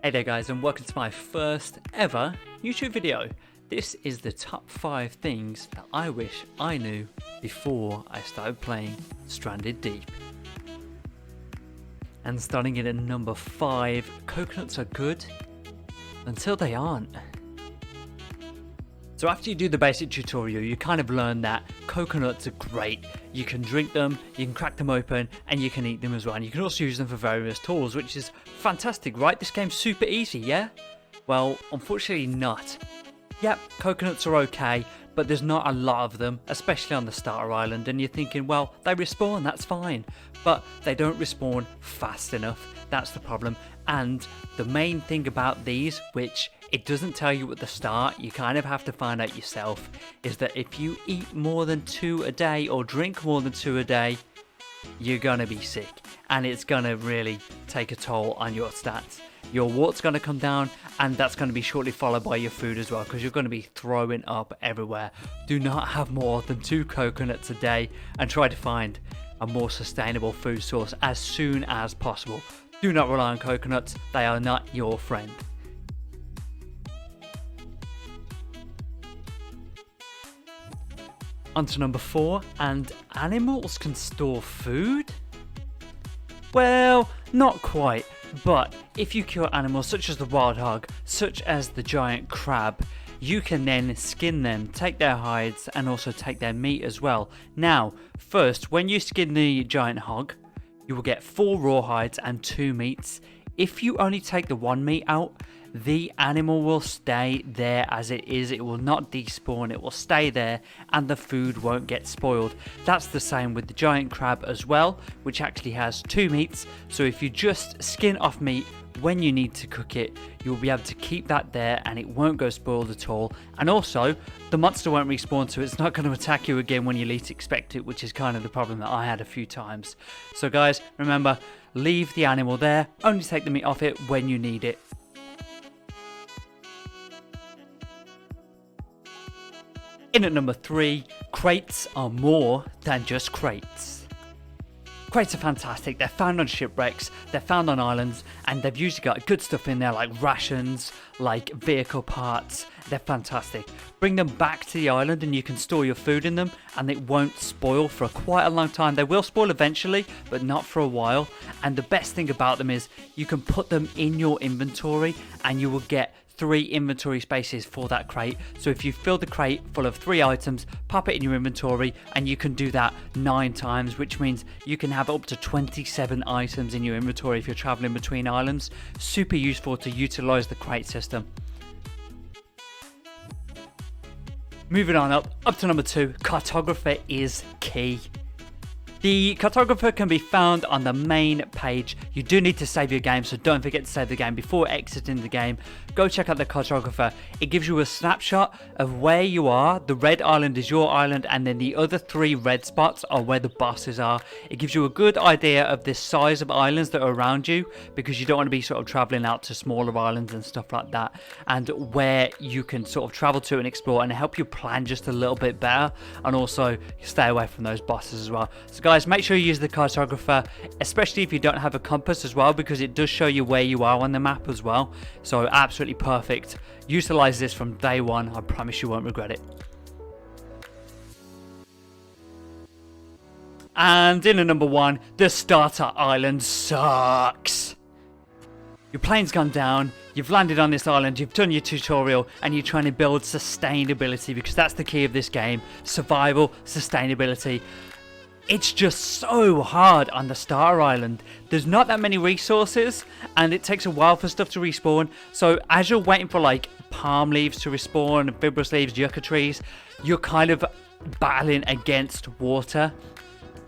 Hey there guys, and welcome to my first ever YouTube video. This is the top 5 things that I wish I knew before I started playing Stranded Deep. And starting in at number 5, coconuts are good until they aren't. So after you do the basic tutorial, you kind of learn that coconuts are great. You can drink them, you can crack them open, and you can eat them as well. And you can also use them for various tools, which is fantastic, right? This game's super easy, yeah? Well, unfortunately not. Yep, coconuts are okay, but there's not a lot of them, especially on the starter island. And you're thinking, well, they respawn, that's fine. But they don't respawn fast enough. That's the problem. And the main thing about these, which it doesn't tell you at the start, you kind of have to find out yourself, is that if you eat more than 2 a day or drink more than 2 a day, you're gonna be sick, and it's gonna really take a toll on your stats. Your water's gonna come down, and that's gonna be shortly followed by your food as well, because you're gonna be throwing up everywhere. Do not have more than 2 coconuts a day, and try to find a more sustainable food source as soon as possible. Do not rely on coconuts, they are not your friend. On to number 4, and animals can store food? Well, not quite, but if you kill animals such as the wild hog, such as the giant crab, you can then skin them, take their hides, and also take their meat as well. Now, first, when you skin the giant hog, you will get 4 raw hides and 2 meats. If you only take the 1 meat out, the animal will stay there as it is. It will not despawn, it will stay there, and the food won't get spoiled. That's the same with the giant crab as well, which actually has 2 meats. So if you just skin off meat when you need to cook it, you'll be able to keep that there and it won't go spoiled at all. And also, the monster won't respawn, so it's not going to attack you again when you least expect it, which is kind of the problem that I had a few times. So guys, remember, leave the animal there, only take the meat off it when you need it. In at number 3, crates are more than just crates. Crates are fantastic. They're found on shipwrecks, they're found on islands, and they've usually got good stuff in there like rations, like vehicle parts. They're fantastic. Bring them back to the island and you can store your food in them, and it won't spoil for quite a long time. They will spoil eventually, but not for a while. And the best thing about them is you can put them in your inventory and you will get 3 inventory spaces for that crate. So if you fill the crate full of 3 items, pop it in your inventory, and you can do that 9 times, which means you can have up to 27 items in your inventory if you're traveling between islands. Super useful to utilize the crate system. Moving on up to number 2, cartographer is key. The cartographer can be found on the main page. You do need to save your game, so don't forget to save the game before exiting the game. Go check out the cartographer. It gives you a snapshot of where you are. The red island is your island, and then the other 3 red spots are where the bosses are. It gives you a good idea of the size of islands that are around you, because you don't want to be sort of traveling out to smaller islands and stuff like that, and where you can sort of travel to and explore and help you plan just a little bit better, and also stay away from those bosses as well. So guys, make sure you use the cartographer, especially if you don't have a compass as well, because it does show you where you are on the map as well. So absolutely perfect. Utilize this from day one. I promise you won't regret it. And in at number 1, the starter island sucks. Your plane's gone down, you've landed on this island, you've done your tutorial, and you're trying to build sustainability, because that's the key of this game. Survival, sustainability. It's just so hard on the starter island. There's not that many resources, and it takes a while for stuff to respawn. So as you're waiting for like palm leaves to respawn, fibrous leaves, yucca trees, you're kind of battling against water.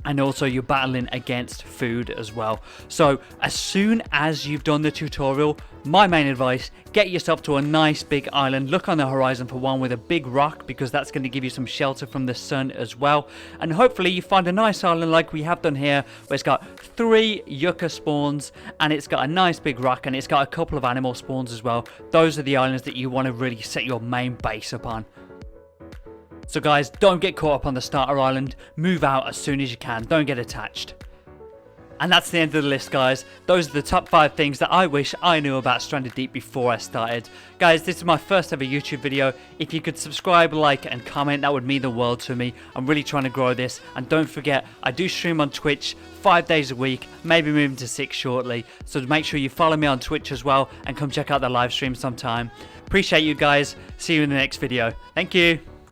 And also you're battling against food as well. So as soon as you've done the tutorial, my main advice, get yourself to a nice big island. Look on the horizon for one with a big rock, because that's going to give you some shelter from the sun as well. And hopefully you find a nice island like we have done here, where it's got 3 yucca spawns, and it's got a nice big rock, and it's got a couple of animal spawns as well. Those are the islands that you want to really set your main base upon. So guys, don't get caught up on the starter island. Move out as soon as you can. Don't get attached. And that's the end of the list, guys. Those are the top 5 things that I wish I knew about Stranded Deep before I started. Guys, this is my first ever YouTube video. If you could subscribe, like, and comment, that would mean the world to me. I'm really trying to grow this. And don't forget, I do stream on Twitch 5 days a week, maybe moving to 6 shortly. So make sure you follow me on Twitch as well, and come check out the live stream sometime. Appreciate you guys. See you in the next video. Thank you.